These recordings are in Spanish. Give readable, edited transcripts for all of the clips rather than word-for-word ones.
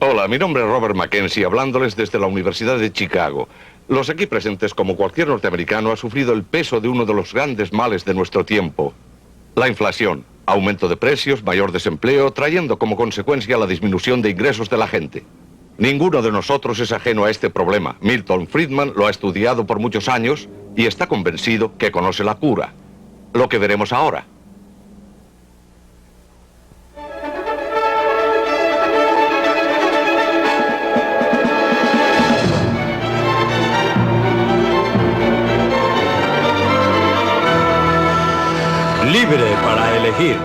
Hola, mi nombre es Robert Mackenzie, hablándoles desde la Universidad de Chicago. Los aquí presentes, como cualquier norteamericano, ha sufrido el peso de uno de los grandes males de nuestro tiempo. La inflación, aumento de precios, mayor desempleo, trayendo como consecuencia la disminución de ingresos de la gente. Ninguno de nosotros es ajeno a este problema. Milton Friedman lo ha estudiado por muchos años y está convencido que conoce la cura. Lo que veremos ahora. Libre para elegir.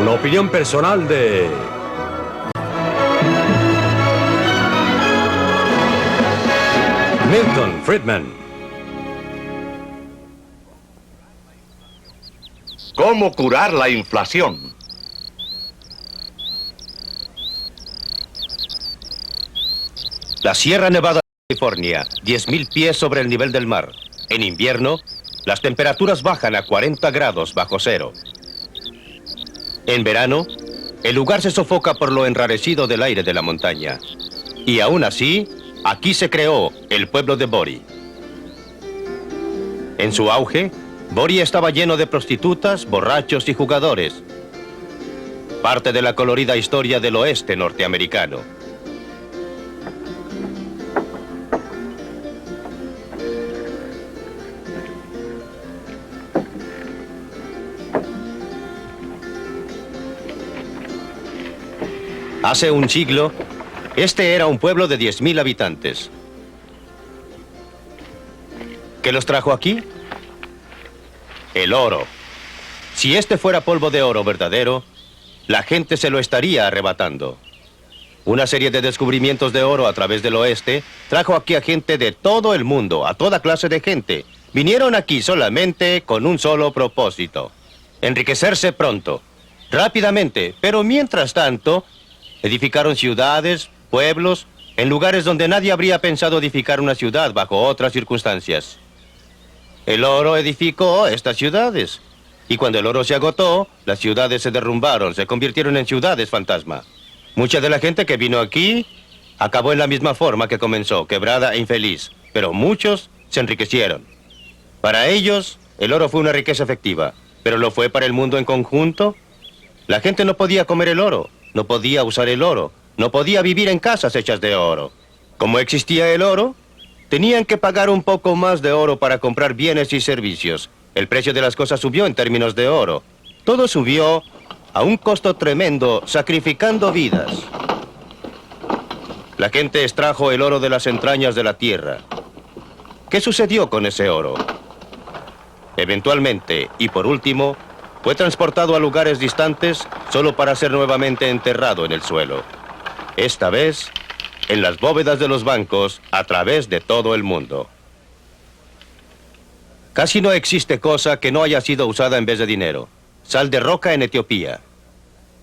Una opinión personal de Milton Friedman. ¿Cómo curar la inflación? La Sierra Nevada de California, 10.000 pies sobre el nivel del mar. En invierno, las temperaturas bajan a 40 grados bajo cero. En verano, el lugar se sofoca por lo enrarecido del aire de la montaña. Y aún así, aquí se creó el pueblo de Bori. En su auge, Bori estaba lleno de prostitutas, borrachos y jugadores. Parte de la colorida historia del oeste norteamericano. Hace un siglo, este era un pueblo de 10.000 habitantes. ¿Qué los trajo aquí? El oro. Si este fuera polvo de oro verdadero, la gente se lo estaría arrebatando. Una serie de descubrimientos de oro a través del oeste trajo aquí a gente de todo el mundo, a toda clase de gente. Vinieron aquí solamente con un solo propósito: enriquecerse pronto, rápidamente, pero mientras tanto edificaron ciudades, pueblos, en lugares donde nadie habría pensado edificar una ciudad bajo otras circunstancias. El oro edificó estas ciudades. Y cuando el oro se agotó, las ciudades se derrumbaron, se convirtieron en ciudades fantasma. Mucha de la gente que vino aquí acabó en la misma forma que comenzó, quebrada e infeliz. Pero muchos se enriquecieron. Para ellos, el oro fue una riqueza efectiva. ¿Pero lo fue para el mundo en conjunto? La gente no podía comer el oro. No podía usar el oro, no podía vivir en casas hechas de oro. Como existía el oro, tenían que pagar un poco más de oro para comprar bienes y servicios. El precio de las cosas subió en términos de oro. Todo subió a un costo tremendo, sacrificando vidas. La gente extrajo el oro de las entrañas de la tierra. ¿Qué sucedió con ese oro? Eventualmente, y por último, fue transportado a lugares distantes solo para ser nuevamente enterrado en el suelo. Esta vez, en las bóvedas de los bancos, a través de todo el mundo. Casi no existe cosa que no haya sido usada en vez de dinero. Sal de roca en Etiopía.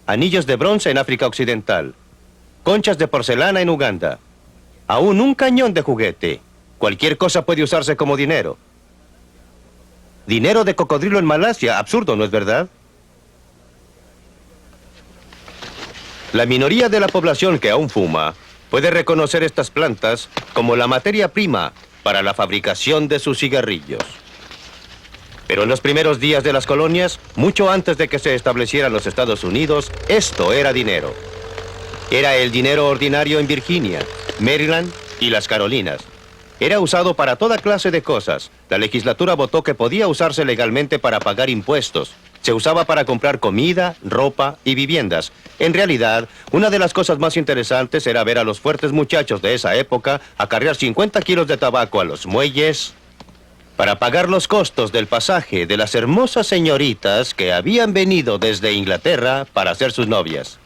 Anillos de bronce en África Occidental. Conchas de porcelana en Uganda. Aún un cañón de juguete. Cualquier cosa puede usarse como dinero. Dinero de cocodrilo en Malasia. Absurdo, ¿no es verdad? La minoría de la población que aún fuma puede reconocer estas plantas como la materia prima para la fabricación de sus cigarrillos. Pero en los primeros días de las colonias, mucho antes de que se establecieran los Estados Unidos, esto era dinero. Era el dinero ordinario en Virginia, Maryland y las Carolinas. Era usado para toda clase de cosas. La legislatura votó que podía usarse legalmente para pagar impuestos. Se usaba para comprar comida, ropa y viviendas. En realidad, una de las cosas más interesantes era ver a los fuertes muchachos de esa época acarrear 50 kilos de tabaco a los muelles para pagar los costos del pasaje de las hermosas señoritas que habían venido desde Inglaterra para ser sus novias.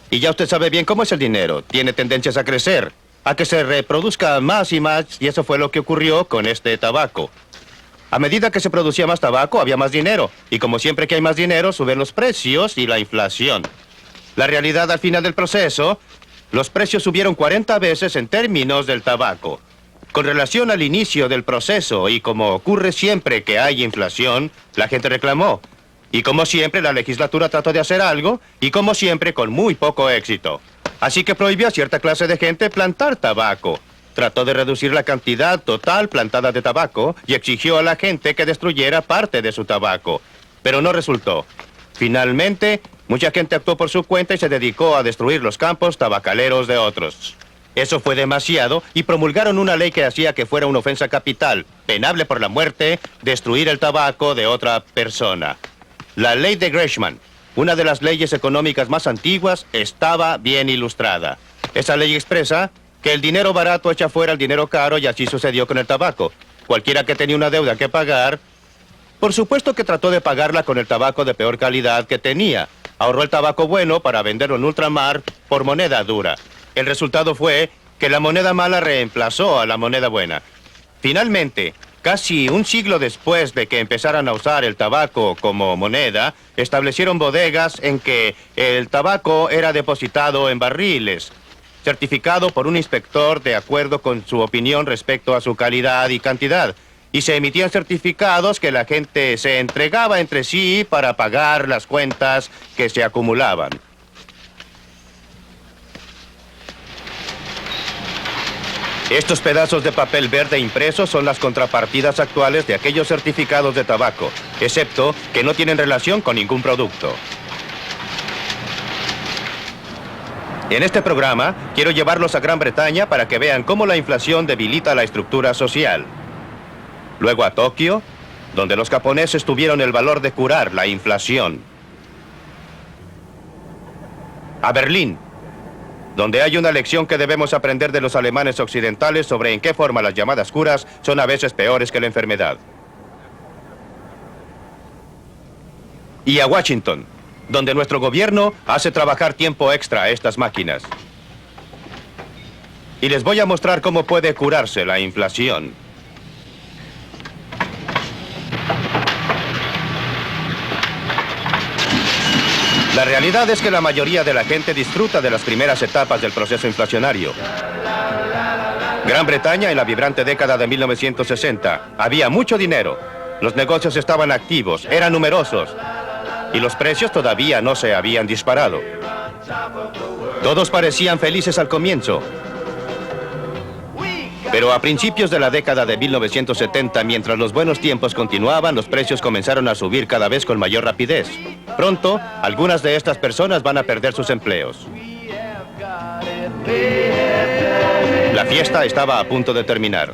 Y ya usted sabe bien cómo es el dinero. Tiene tendencias a crecer, a que se reproduzca más y más, y eso fue lo que ocurrió con este tabaco. A medida que se producía más tabaco, había más dinero. Y como siempre que hay más dinero, suben los precios y la inflación. La realidad al final del proceso, los precios subieron 40 veces en términos del tabaco. Con relación al inicio del proceso, y como ocurre siempre que hay inflación, la gente reclamó: Y como siempre, la legislatura trató de hacer algo, y como siempre, con muy poco éxito. Así que prohibió a cierta clase de gente plantar tabaco. Trató de reducir la cantidad total plantada de tabaco y exigió a la gente que destruyera parte de su tabaco. Pero no resultó. Finalmente, mucha gente actuó por su cuenta y se dedicó a destruir los campos tabacaleros de otros. Eso fue demasiado y promulgaron una ley que hacía que fuera una ofensa capital, penable por la muerte, destruir el tabaco de otra persona. La ley de Gresham, una de las leyes económicas más antiguas, estaba bien ilustrada. Esa ley expresa que el dinero barato echa fuera el dinero caro y así sucedió con el tabaco. Cualquiera que tenía una deuda que pagar, por supuesto que trató de pagarla con el tabaco de peor calidad que tenía. Ahorró el tabaco bueno para venderlo en ultramar por moneda dura. El resultado fue que la moneda mala reemplazó a la moneda buena. Finalmente, casi un siglo después de que empezaran a usar el tabaco como moneda, establecieron bodegas en que el tabaco era depositado en barriles, certificado por un inspector de acuerdo con su opinión respecto a su calidad y cantidad. Y se emitían certificados que la gente se entregaba entre sí para pagar las cuentas que se acumulaban. Estos pedazos de papel verde impresos son las contrapartidas actuales de aquellos certificados de tabaco, excepto que no tienen relación con ningún producto. En este programa, quiero llevarlos a Gran Bretaña para que vean cómo la inflación debilita la estructura social. Luego a Tokio, donde los japoneses tuvieron el valor de curar la inflación. A Berlín, donde hay una lección que debemos aprender de los alemanes occidentales sobre en qué forma las llamadas curas son a veces peores que la enfermedad. Y a Washington, donde nuestro gobierno hace trabajar tiempo extra a estas máquinas. Y les voy a mostrar cómo puede curarse la inflación. La realidad es que la mayoría de la gente disfruta de las primeras etapas del proceso inflacionario. Gran Bretaña, en la vibrante década de 1960, había mucho dinero. Los negocios estaban activos, eran numerosos. Y los precios todavía no se habían disparado. Todos parecían felices al comienzo. Pero a principios de la década de 1970, mientras los buenos tiempos continuaban, los precios comenzaron a subir cada vez con mayor rapidez. Pronto, algunas de estas personas van a perder sus empleos. La fiesta estaba a punto de terminar.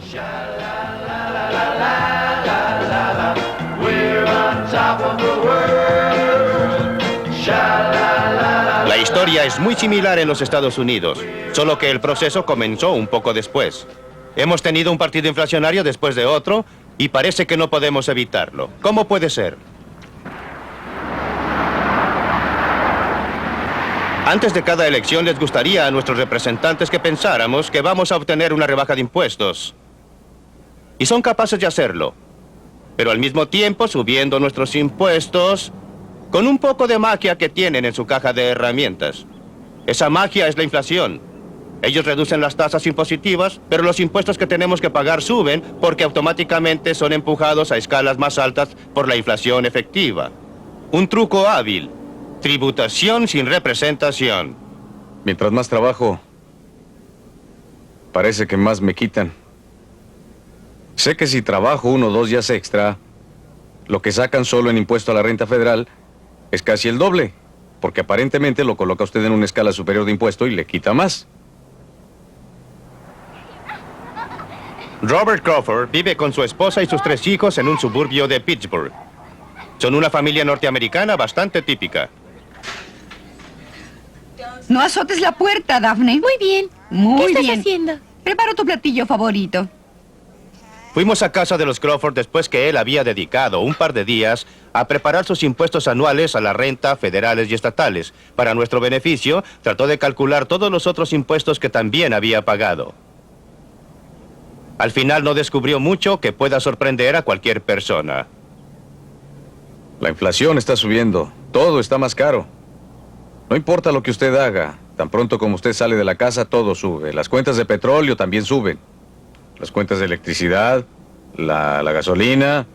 La historia es muy similar en los Estados Unidos, solo que el proceso comenzó un poco después. Hemos tenido un partido inflacionario después de otro y parece que no podemos evitarlo. ¿Cómo puede ser? Antes de cada elección les gustaría a nuestros representantes que pensáramos que vamos a obtener una rebaja de impuestos. Y son capaces de hacerlo. Pero al mismo tiempo subiendo nuestros impuestos con un poco de magia que tienen en su caja de herramientas. Esa magia es la inflación. Ellos reducen las tasas impositivas, pero los impuestos que tenemos que pagar suben porque automáticamente son empujados a escalas más altas por la inflación efectiva. Un truco hábil. Tributación sin representación. Mientras más trabajo, parece que más me quitan. Sé que si trabajo 1 o 2 días extra, lo que sacan solo en impuesto a la renta federal es casi el doble, porque aparentemente lo coloca usted en una escala superior de impuesto y le quita más. Robert Crawford vive con su esposa y sus 3 hijos en un suburbio de Pittsburgh. Son una familia norteamericana bastante típica. No azotes la puerta, Daphne. Muy bien. Muy ¿Qué estás bien. haciendo? Preparo tu platillo favorito. Fuimos a casa de los Crawford después que él había dedicado un par de días a preparar sus impuestos anuales a la renta, federales y estatales. Para nuestro beneficio, trató de calcular todos los otros impuestos que también había pagado. Al final no descubrió mucho que pueda sorprender a cualquier persona. La inflación está subiendo, todo está más caro. No importa lo que usted haga, tan pronto como usted sale de la casa, todo sube. Las cuentas de petróleo también suben. Las cuentas de electricidad, la gasolina.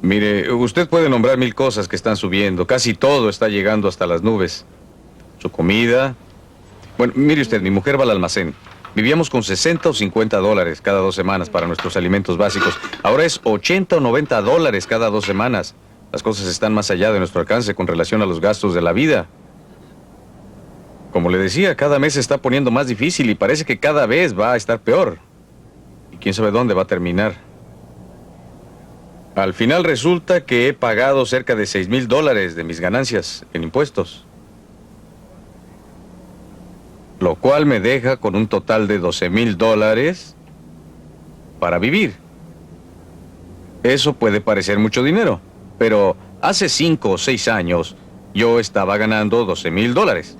Mire, usted puede nombrar 1000 cosas que están subiendo. Casi todo está llegando hasta las nubes. Su comida. Bueno, mire usted, mi mujer va al almacén. Vivíamos con 60 o 50 dólares cada 2 semanas para nuestros alimentos básicos. Ahora es 80 o 90 dólares cada 2 semanas. Las cosas están más allá de nuestro alcance con relación a los gastos de la vida. Como le decía, cada mes se está poniendo más difícil y parece que cada vez va a estar peor. Y quién sabe dónde va a terminar. Al final resulta que he pagado cerca de 6,000 dólares de mis ganancias en impuestos. Lo cual me deja con un total de 12,000 dólares para vivir. Eso puede parecer mucho dinero, pero hace 5 o 6 años yo estaba ganando 12,000 dólares.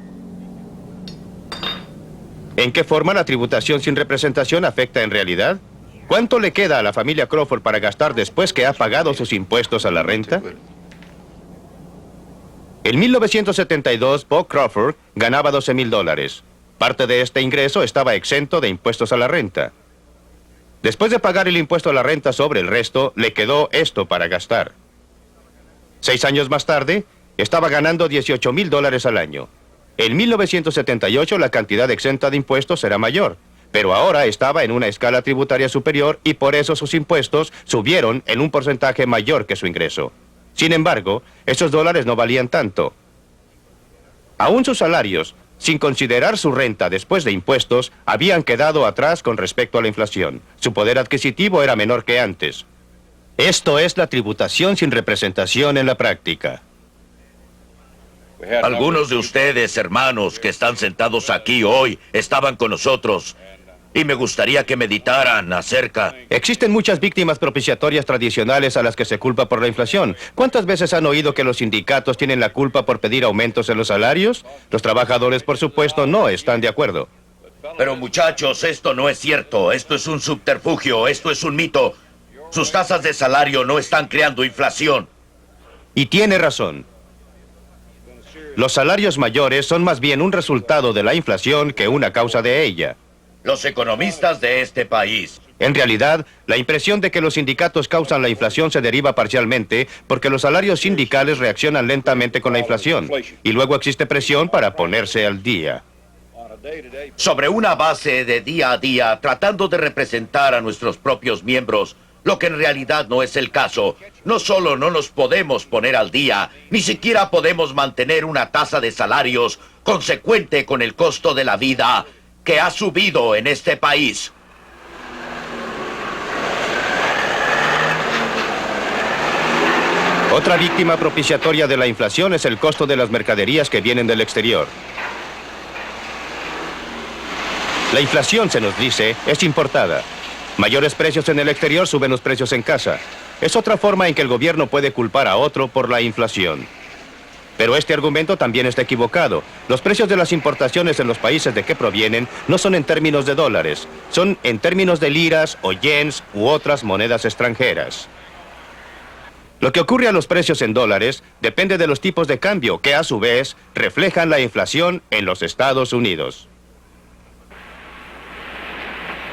¿En qué forma la tributación sin representación afecta en realidad? ¿Cuánto le queda a la familia Crawford para gastar después que ha pagado sus impuestos a la renta? En 1972, Bob Crawford ganaba 12,000 dólares. Parte de este ingreso estaba exento de impuestos a la renta. Después de pagar el impuesto a la renta sobre el resto, le quedó esto para gastar. 6 años más tarde, estaba ganando 18,000 dólares al año. En 1978, la cantidad exenta de impuestos era mayor, pero ahora estaba en una escala tributaria superior y por eso sus impuestos subieron en un porcentaje mayor que su ingreso. Sin embargo, esos dólares no valían tanto. Aún sus salarios, sin considerar su renta después de impuestos, habían quedado atrás con respecto a la inflación. Su poder adquisitivo era menor que antes. Esto es la tributación sin representación en la práctica. Algunos de ustedes, hermanos, que están sentados aquí hoy, estaban con nosotros. Y me gustaría que meditaran acerca... Existen muchas víctimas propiciatorias tradicionales a las que se culpa por la inflación. ¿Cuántas veces han oído que los sindicatos tienen la culpa por pedir aumentos en los salarios? Los trabajadores, por supuesto, no están de acuerdo. Pero muchachos, esto no es cierto. Esto es un subterfugio, esto es un mito. Sus tasas de salario no están creando inflación. Y tiene razón. Los salarios mayores son más bien un resultado de la inflación que una causa de ella. Los economistas de este país. En realidad, la impresión de que los sindicatos causan la inflación se deriva parcialmente porque los salarios sindicales reaccionan lentamente con la inflación y luego existe presión para ponerse al día. Sobre una base de día a día, tratando de representar a nuestros propios miembros, lo que en realidad no es el caso. No solo no nos podemos poner al día, ni siquiera podemos mantener una tasa de salarios consecuente con el costo de la vida que ha subido en este país. Otra víctima propiciatoria de la inflación es el costo de las mercaderías que vienen del exterior. La inflación, se nos dice, es importada. Mayores precios en el exterior suben los precios en casa. Es otra forma en que el gobierno puede culpar a otro por la inflación. Pero este argumento también está equivocado. Los precios de las importaciones en los países de que provienen no son en términos de dólares, son en términos de liras o yens u otras monedas extranjeras. Lo que ocurre a los precios en dólares depende de los tipos de cambio que a su vez reflejan la inflación en los Estados Unidos.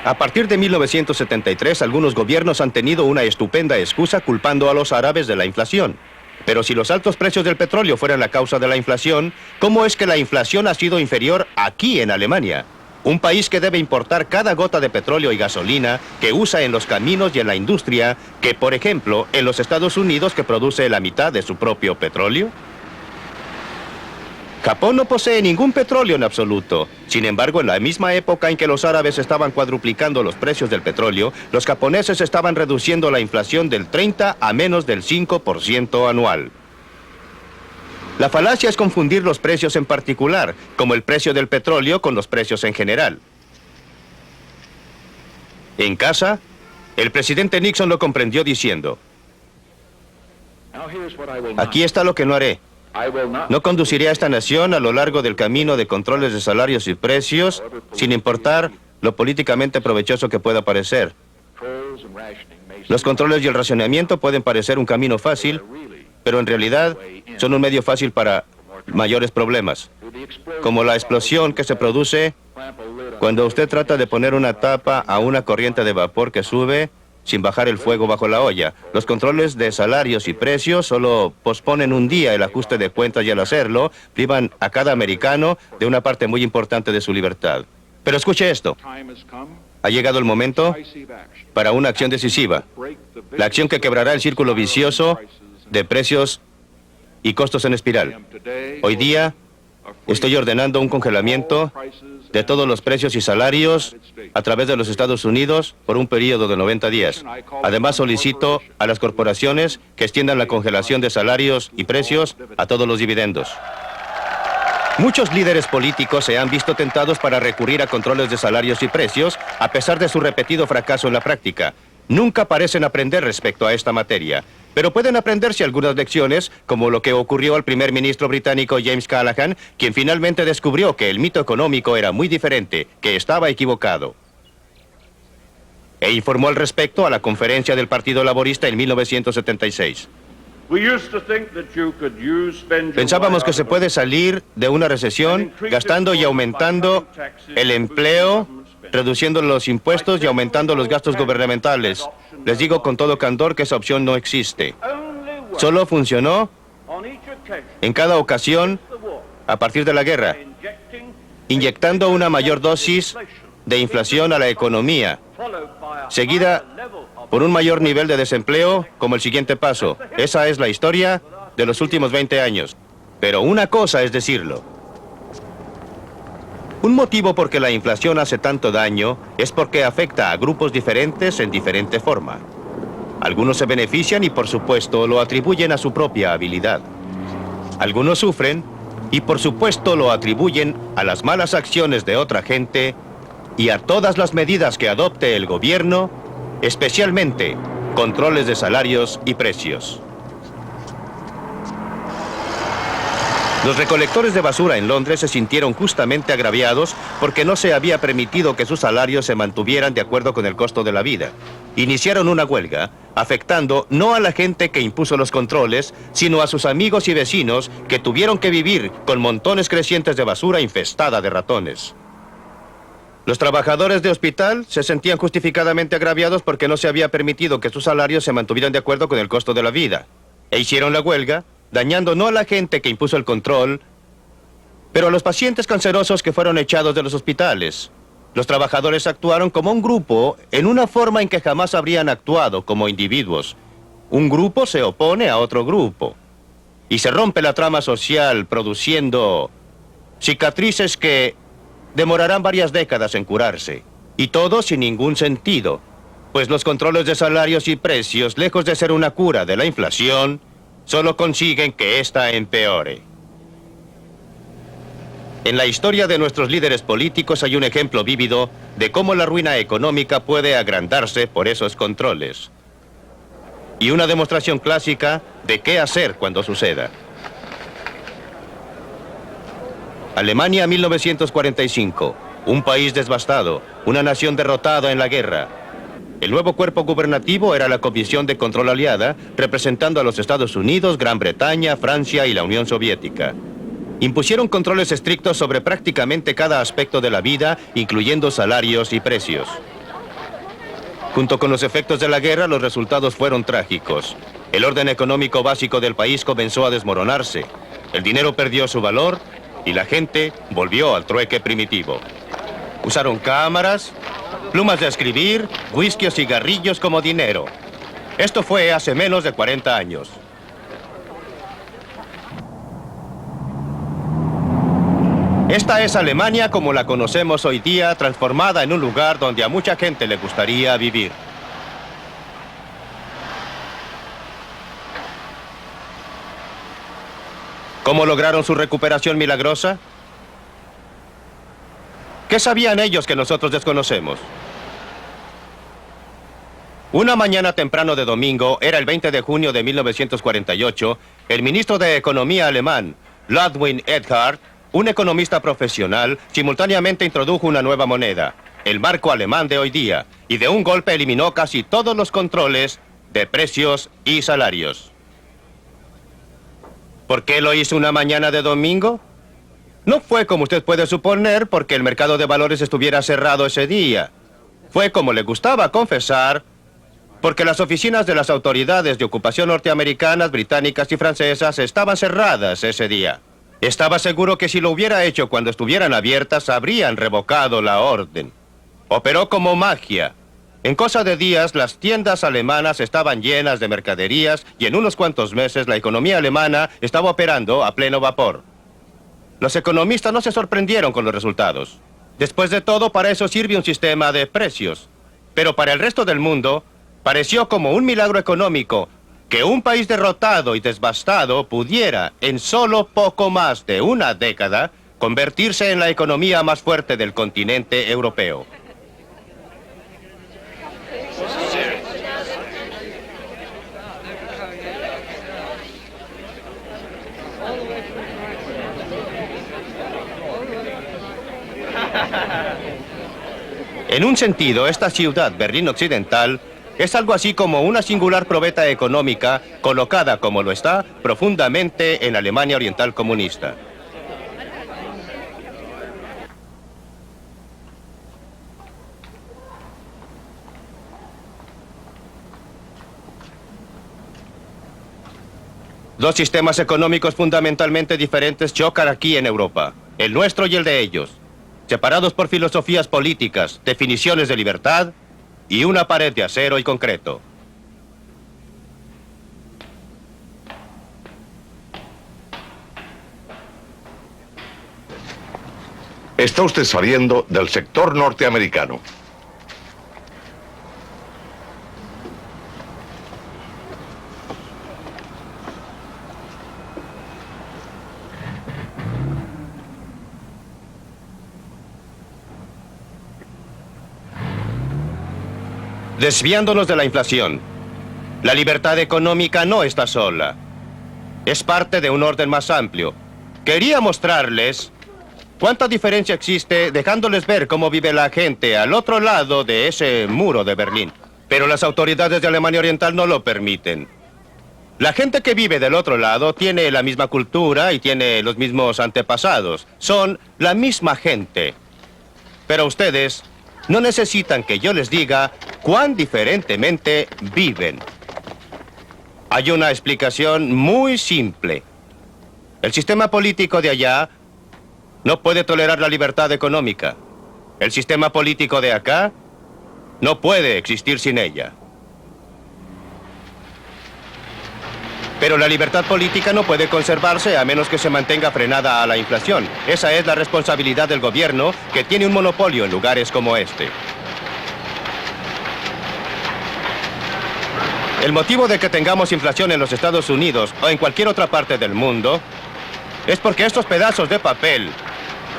A partir de 1973, algunos gobiernos han tenido una estupenda excusa culpando a los árabes de la inflación. Pero si los altos precios del petróleo fueran la causa de la inflación, ¿cómo es que la inflación ha sido inferior aquí en Alemania? Un país que debe importar cada gota de petróleo y gasolina que usa en los caminos y en la industria, que por ejemplo en los Estados Unidos que produce la mitad de su propio petróleo. Japón no posee ningún petróleo en absoluto. Sin embargo, en la misma época en que los árabes estaban cuadruplicando los precios del petróleo, los japoneses estaban reduciendo la inflación del 30 a menos del 5% anual. La falacia es confundir los precios en particular, como el precio del petróleo con los precios en general. En casa, el presidente Nixon lo comprendió diciendo: aquí está lo que no haré. No conduciré a esta nación a lo largo del camino de controles de salarios y precios, sin importar lo políticamente provechoso que pueda parecer. Los controles y el racionamiento pueden parecer un camino fácil, pero en realidad son un medio fácil para mayores problemas, como la explosión que se produce cuando usted trata de poner una tapa a una corriente de vapor que sube sin bajar el fuego bajo la olla. Los controles de salarios y precios solo posponen un día el ajuste de cuentas y al hacerlo, privan a cada americano de una parte muy importante de su libertad. Pero escuche esto. Ha llegado el momento para una acción decisiva. La acción que quebrará el círculo vicioso de precios y costos en espiral. Hoy día estoy ordenando un congelamiento de todos los precios y salarios a través de los Estados Unidos por un periodo de 90 días. Además, solicito a las corporaciones que extiendan la congelación de salarios y precios a todos los dividendos. Muchos líderes políticos se han visto tentados para recurrir a controles de salarios y precios a pesar de su repetido fracaso en la práctica. Nunca parecen aprender respecto a esta materia, pero pueden aprenderse algunas lecciones, como lo que ocurrió al primer ministro británico James Callaghan, quien finalmente descubrió que el mito económico era muy diferente, que estaba equivocado. E informó al respecto a la conferencia del Partido Laborista en 1976. Pensábamos que se puede salir de una recesión gastando y aumentando el empleo, reduciendo los impuestos y aumentando los gastos gubernamentales. Les digo con todo candor que esa opción no existe. Solo funcionó en cada ocasión a partir de la guerra, inyectando una mayor dosis de inflación a la economía, seguida por un mayor nivel de desempleo como el siguiente paso. Esa es la historia de los últimos 20 años. Pero una cosa es decirlo. Un motivo por que la inflación hace tanto daño es porque afecta a grupos diferentes en diferente forma. Algunos se benefician y, por supuesto, lo atribuyen a su propia habilidad. Algunos sufren y, por supuesto, lo atribuyen a las malas acciones de otra gente y a todas las medidas que adopte el gobierno, especialmente controles de salarios y precios. Los recolectores de basura en Londres se sintieron justamente agraviados porque no se había permitido que sus salarios se mantuvieran de acuerdo con el costo de la vida. Iniciaron una huelga, afectando no a la gente que impuso los controles, sino a sus amigos y vecinos que tuvieron que vivir con montones crecientes de basura infestada de ratones. Los trabajadores de hospital se sentían justificadamente agraviados porque no se había permitido que sus salarios se mantuvieran de acuerdo con el costo de la vida. E hicieron la huelga, dañando no a la gente que impuso el control, pero a los pacientes cancerosos que fueron echados de los hospitales. Los trabajadores actuaron como un grupo en una forma en que jamás habrían actuado como individuos. Un grupo se opone a otro grupo y se rompe la trama social produciendo cicatrices que demorarán varias décadas en curarse. Y todo sin ningún sentido, pues los controles de salarios y precios, lejos de ser una cura de la inflación, solo consiguen que ésta empeore. En la historia de nuestros líderes políticos hay un ejemplo vívido de cómo la ruina económica puede agrandarse por esos controles. Y una demostración clásica de qué hacer cuando suceda. Alemania 1945, un país devastado, una nación derrotada en la guerra. El nuevo cuerpo gubernativo era la Comisión de Control Aliada, representando a los Estados Unidos, Gran Bretaña, Francia y la Unión Soviética. Impusieron controles estrictos sobre prácticamente cada aspecto de la vida, incluyendo salarios y precios. Junto con los efectos de la guerra, los resultados fueron trágicos. El orden económico básico del país comenzó a desmoronarse. El dinero perdió su valor y la gente volvió al trueque primitivo. Usaron cámaras, plumas de escribir, whisky o cigarrillos como dinero. Esto fue hace menos de 40 años. Esta es Alemania como la conocemos hoy día, transformada en un lugar donde a mucha gente le gustaría vivir. ¿Cómo lograron su recuperación milagrosa? ¿Qué sabían ellos que nosotros desconocemos? Una mañana temprano de domingo, era el 20 de junio de 1948, el ministro de Economía alemán, Ludwig Erhard, un economista profesional, simultáneamente introdujo una nueva moneda, el marco alemán de hoy día, y de un golpe eliminó casi todos los controles de precios y salarios. ¿Por qué lo hizo una mañana de domingo? No fue, como usted puede suponer, porque el mercado de valores estuviera cerrado ese día. Fue, como le gustaba confesar, porque las oficinas de las autoridades de ocupación norteamericanas, británicas y francesas estaban cerradas ese día. Estaba seguro que si lo hubiera hecho cuando estuvieran abiertas, habrían revocado la orden. Operó como magia. En cosa de días, las tiendas alemanas estaban llenas de mercaderías y en unos cuantos meses la economía alemana estaba operando a pleno vapor. Los economistas no se sorprendieron con los resultados. Después de todo, para eso sirve un sistema de precios. Pero para el resto del mundo, pareció como un milagro económico que un país derrotado y devastado pudiera, en solo poco más de una década, convertirse en la economía más fuerte del continente europeo. En un sentido, esta ciudad, Berlín Occidental, es algo así como una singular probeta económica colocada, como lo está, profundamente en la Alemania Oriental comunista. Dos sistemas económicos fundamentalmente diferentes chocan aquí en Europa, el nuestro y el de ellos, separados por filosofías políticas, definiciones de libertad y una pared de acero y concreto. Está usted saliendo del sector norteamericano. Desviándonos de la inflación, la libertad económica no está sola. Es parte de un orden más amplio. Quería mostrarles cuánta diferencia existe dejándoles ver cómo vive la gente al otro lado de ese muro de Berlín. Pero las autoridades de Alemania Oriental no lo permiten. La gente que vive del otro lado tiene la misma cultura y tiene los mismos antepasados. Son la misma gente. Pero ustedes no necesitan que yo les diga cuán diferentemente viven. Hay una explicación muy simple. El sistema político de allá no puede tolerar la libertad económica. El sistema político de acá no puede existir sin ella. Pero la libertad política no puede conservarse a menos que se mantenga frenada a la inflación. Esa es la responsabilidad del gobierno, que tiene un monopolio en lugares como este. El motivo de que tengamos inflación en los Estados Unidos o en cualquier otra parte del mundo es porque estos pedazos de papel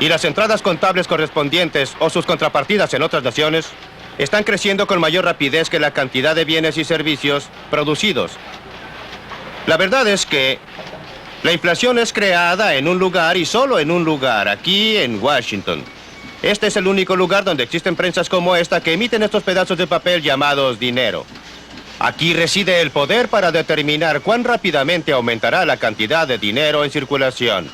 y las entradas contables correspondientes o sus contrapartidas en otras naciones están creciendo con mayor rapidez que la cantidad de bienes y servicios producidos. La verdad es que la inflación es creada en un lugar y solo en un lugar, aquí en Washington. Este es el único lugar donde existen prensas como esta que emiten estos pedazos de papel llamados dinero. Aquí reside el poder para determinar cuán rápidamente aumentará la cantidad de dinero en circulación.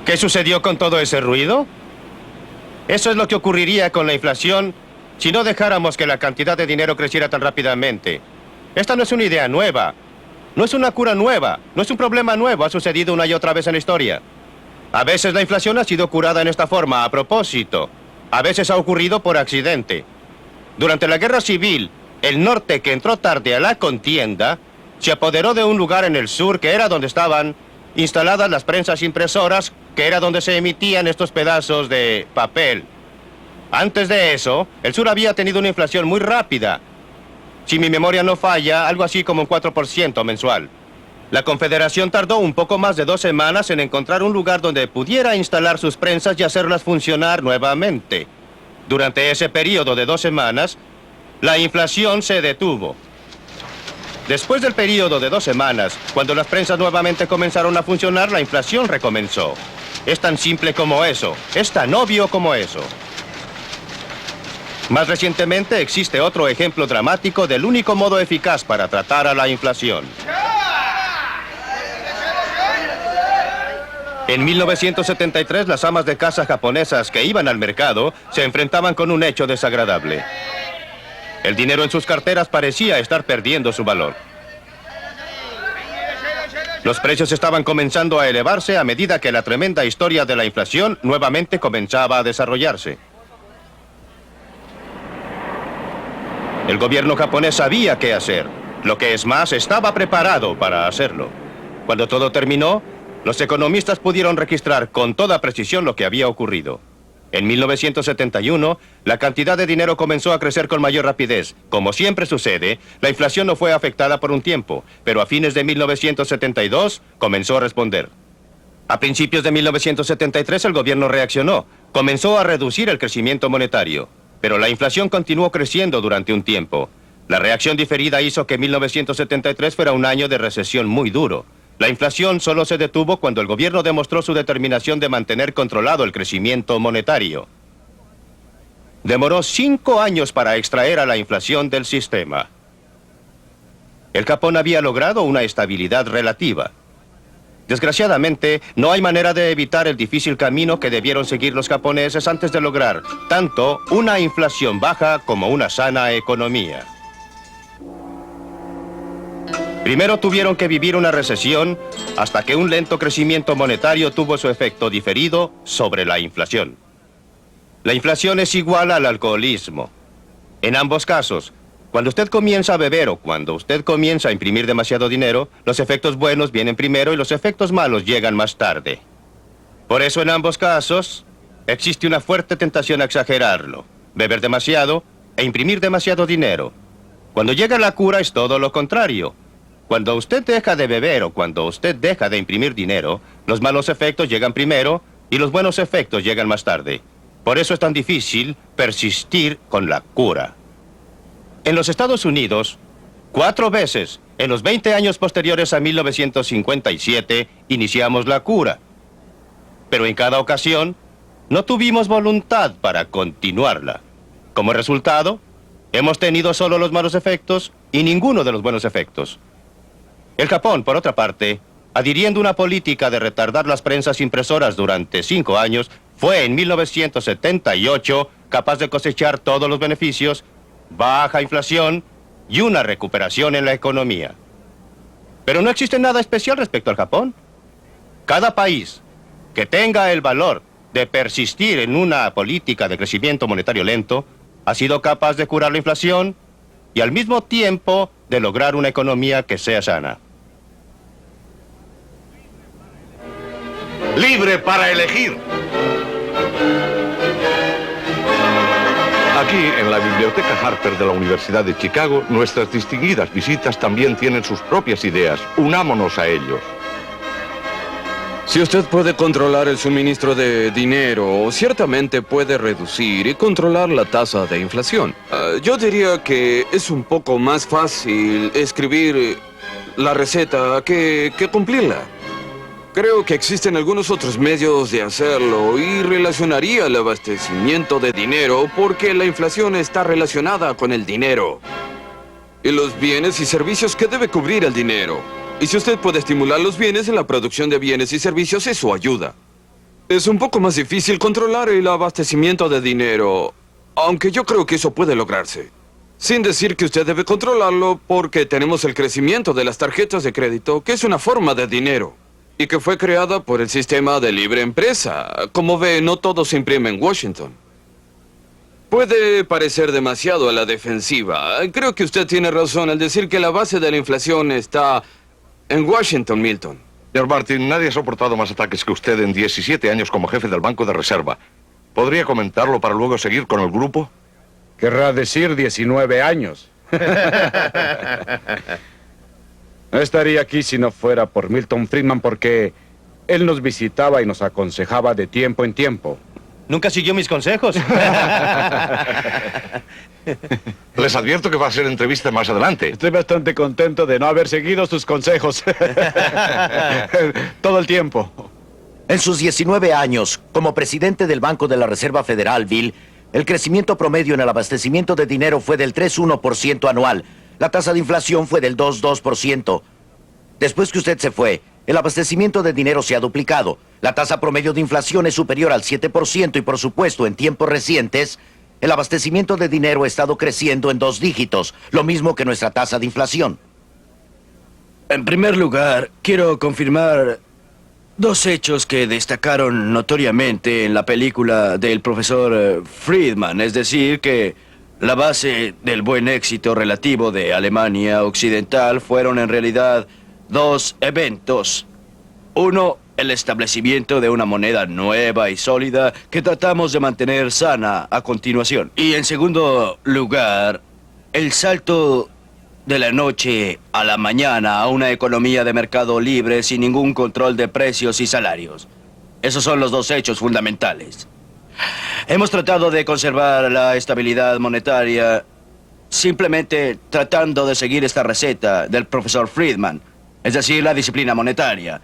¿Qué sucedió con todo ese ruido? Eso es lo que ocurriría con la inflación si no dejáramos que la cantidad de dinero creciera tan rápidamente. Esta no es una idea nueva, no es una cura nueva, no es un problema nuevo, ha sucedido una y otra vez en la historia. A veces la inflación ha sido curada en esta forma a propósito, a veces ha ocurrido por accidente. Durante la Guerra Civil, el norte, que entró tarde a la contienda, se apoderó de un lugar en el sur que era donde estaban instaladas las prensas impresoras, que era donde se emitían estos pedazos de papel. Antes de eso, el sur había tenido una inflación muy rápida. Si mi memoria no falla, algo así como un 4% mensual. La Confederación tardó un poco más de 2 semanas en encontrar un lugar donde pudiera instalar sus prensas y hacerlas funcionar nuevamente. Durante ese periodo de 2 semanas, la inflación se detuvo. Después del periodo de 2 semanas, cuando las prensas nuevamente comenzaron a funcionar, la inflación recomenzó. Es tan simple como eso. Es tan obvio como eso. Más recientemente existe otro ejemplo dramático del único modo eficaz para tratar a la inflación. En 1973, las amas de casa japonesas que iban al mercado se enfrentaban con un hecho desagradable. El dinero en sus carteras parecía estar perdiendo su valor. Los precios estaban comenzando a elevarse a medida que la tremenda historia de la inflación nuevamente comenzaba a desarrollarse. El gobierno japonés sabía qué hacer. Lo que es más, estaba preparado para hacerlo. Cuando todo terminó, los economistas pudieron registrar con toda precisión lo que había ocurrido. En 1971, la cantidad de dinero comenzó a crecer con mayor rapidez. Como siempre sucede, la inflación no fue afectada por un tiempo, pero a fines de 1972 comenzó a responder. A principios de 1973 el gobierno reaccionó. Comenzó a reducir el crecimiento monetario, pero la inflación continuó creciendo durante un tiempo. La reacción diferida hizo que 1973 fuera un año de recesión muy duro. La inflación solo se detuvo cuando el gobierno demostró su determinación de mantener controlado el crecimiento monetario. Demoró 5 años para extraer a la inflación del sistema. El Japón había logrado una estabilidad relativa. Desgraciadamente, no hay manera de evitar el difícil camino que debieron seguir los japoneses antes de lograr tanto una inflación baja como una sana economía. Primero tuvieron que vivir una recesión hasta que un lento crecimiento monetario tuvo su efecto diferido sobre la inflación. La inflación es igual al alcoholismo. En ambos casos, cuando usted comienza a beber o cuando usted comienza a imprimir demasiado dinero, los efectos buenos vienen primero y los efectos malos llegan más tarde. Por eso en ambos casos existe una fuerte tentación a exagerarlo, beber demasiado e imprimir demasiado dinero. Cuando llega la cura es todo lo contrario. Cuando usted deja de beber o cuando usted deja de imprimir dinero, los malos efectos llegan primero y los buenos efectos llegan más tarde. Por eso es tan difícil persistir con la cura. En los Estados Unidos, 4 veces en los 20 años posteriores a 1957 iniciamos la cura. Pero en cada ocasión no tuvimos voluntad para continuarla. Como resultado, hemos tenido solo los malos efectos y ninguno de los buenos efectos. El Japón, por otra parte, adhiriendo una política de retardar las prensas impresoras durante 5 años, fue en 1978 capaz de cosechar todos los beneficios, baja inflación y una recuperación en la economía. Pero no existe nada especial respecto al Japón. Cada país que tenga el valor de persistir en una política de crecimiento monetario lento ha sido capaz de curar la inflación y al mismo tiempo de lograr una economía que sea sana. Libre para elegir. Aquí, en la Biblioteca Harper de la Universidad de Chicago, nuestras distinguidas visitas también tienen sus propias ideas. Unámonos a ellos. Si usted puede controlar el suministro de dinero, ciertamente puede reducir y controlar la tasa de inflación. Yo diría que es un poco más fácil escribir la receta que cumplirla. Creo que existen algunos otros medios de hacerlo y relacionaría el abastecimiento de dinero porque la inflación está relacionada con el dinero y los bienes y servicios que debe cubrir el dinero. Y si usted puede estimular los bienes en la producción de bienes y servicios, eso ayuda. Es un poco más difícil controlar el abastecimiento de dinero, aunque yo creo que eso puede lograrse. Sin decir que usted debe controlarlo porque tenemos el crecimiento de las tarjetas de crédito, que es una forma de dinero y que fue creada por el sistema de libre empresa. Como ve, no todo se imprime en Washington. Puede parecer demasiado a la defensiva. Creo que usted tiene razón al decir que la base de la inflación está en Washington, Milton. Señor Martin, nadie ha soportado más ataques que usted en 17 años como jefe del Banco de Reserva. ¿Podría comentarlo para luego seguir con el grupo? Querrá decir 19 años. No estaría aquí si no fuera por Milton Friedman porque él nos visitaba y nos aconsejaba de tiempo en tiempo. ¿Nunca siguió mis consejos? Les advierto que va a ser entrevista más adelante. Estoy bastante contento de no haber seguido sus consejos. Todo el tiempo. En sus 19 años como presidente del Banco de la Reserva Federal, Bill, el crecimiento promedio en el abastecimiento de dinero fue del 3,1% anual. La tasa de inflación fue del 2,2%. Después que usted se fue, el abastecimiento de dinero se ha duplicado. La tasa promedio de inflación es superior al 7% y, por supuesto, en tiempos recientes, el abastecimiento de dinero ha estado creciendo en 2 dígitos, lo mismo que nuestra tasa de inflación. En primer lugar, quiero confirmar 2 hechos que destacaron notoriamente en la película del profesor Friedman, es decir, que la base del buen éxito relativo de Alemania Occidental fueron en realidad 2 eventos. Uno, el establecimiento de una moneda nueva y sólida que tratamos de mantener sana a continuación. Y en segundo lugar, el salto de la noche a la mañana a una economía de mercado libre sin ningún control de precios y salarios. Esos son los 2 hechos fundamentales. Hemos tratado de conservar la estabilidad monetaria simplemente tratando de seguir esta receta del profesor Friedman, es decir, la disciplina monetaria,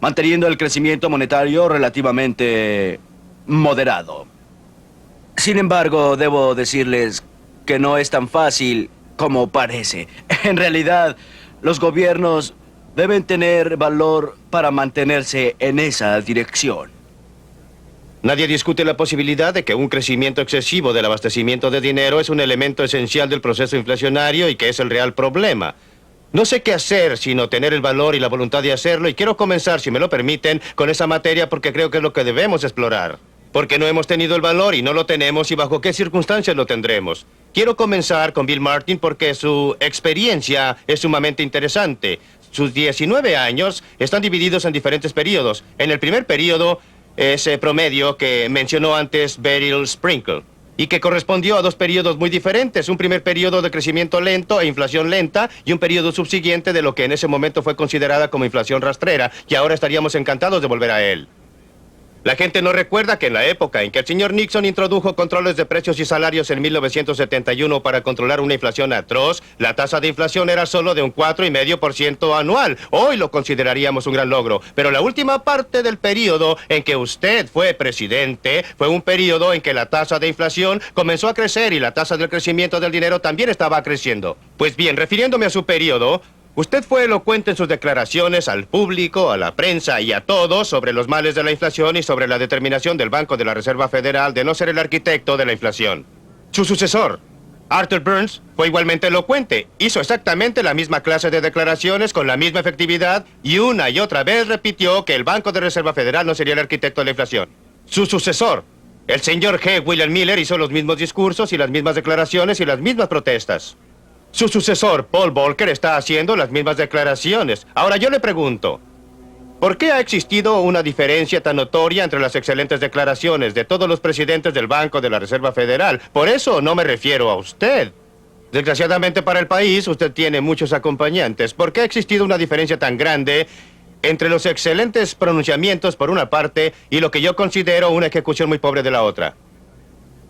manteniendo el crecimiento monetario relativamente moderado. Sin embargo, debo decirles que no es tan fácil como parece. En realidad, los gobiernos deben tener valor para mantenerse en esa dirección. Nadie discute la posibilidad de que un crecimiento excesivo del abastecimiento de dinero es un elemento esencial del proceso inflacionario y que es el real problema. No sé qué hacer sino tener el valor y la voluntad de hacerlo, y quiero comenzar, si me lo permiten, con esa materia porque creo que es lo que debemos explorar. Porque no hemos tenido el valor y no lo tenemos, y bajo qué circunstancias lo tendremos. Quiero comenzar con Bill Martin porque su experiencia es sumamente interesante. Sus 19 años están divididos en diferentes periodos. En el primer periodo, ese promedio que mencionó antes Beryl Sprinkle, y que correspondió a 2 periodos muy diferentes. Un primer periodo de crecimiento lento e inflación lenta, y un periodo subsiguiente de lo que en ese momento fue considerada como inflación rastrera, y ahora estaríamos encantados de volver a él. La gente no recuerda que en la época en que el señor Nixon introdujo controles de precios y salarios en 1971 para controlar una inflación atroz, la tasa de inflación era solo de un 4,5% anual. Hoy lo consideraríamos un gran logro, pero la última parte del periodo en que usted fue presidente fue un periodo en que la tasa de inflación comenzó a crecer y la tasa del crecimiento del dinero también estaba creciendo. Pues bien, refiriéndome a su periodo, usted fue elocuente en sus declaraciones al público, a la prensa y a todos sobre los males de la inflación y sobre la determinación del Banco de la Reserva Federal de no ser el arquitecto de la inflación. Su sucesor, Arthur Burns, fue igualmente elocuente. Hizo exactamente la misma clase de declaraciones con la misma efectividad y una y otra vez repitió que el Banco de Reserva Federal no sería el arquitecto de la inflación. Su sucesor, el señor G. William Miller, hizo los mismos discursos y las mismas declaraciones y las mismas protestas. Su sucesor, Paul Volcker, está haciendo las mismas declaraciones. Ahora yo le pregunto, ¿por qué ha existido una diferencia tan notoria entre las excelentes declaraciones de todos los presidentes del Banco de la Reserva Federal? Por eso no me refiero a usted. Desgraciadamente para el país, usted tiene muchos acompañantes. ¿Por qué ha existido una diferencia tan grande entre los excelentes pronunciamientos por una parte y lo que yo considero una ejecución muy pobre de la otra?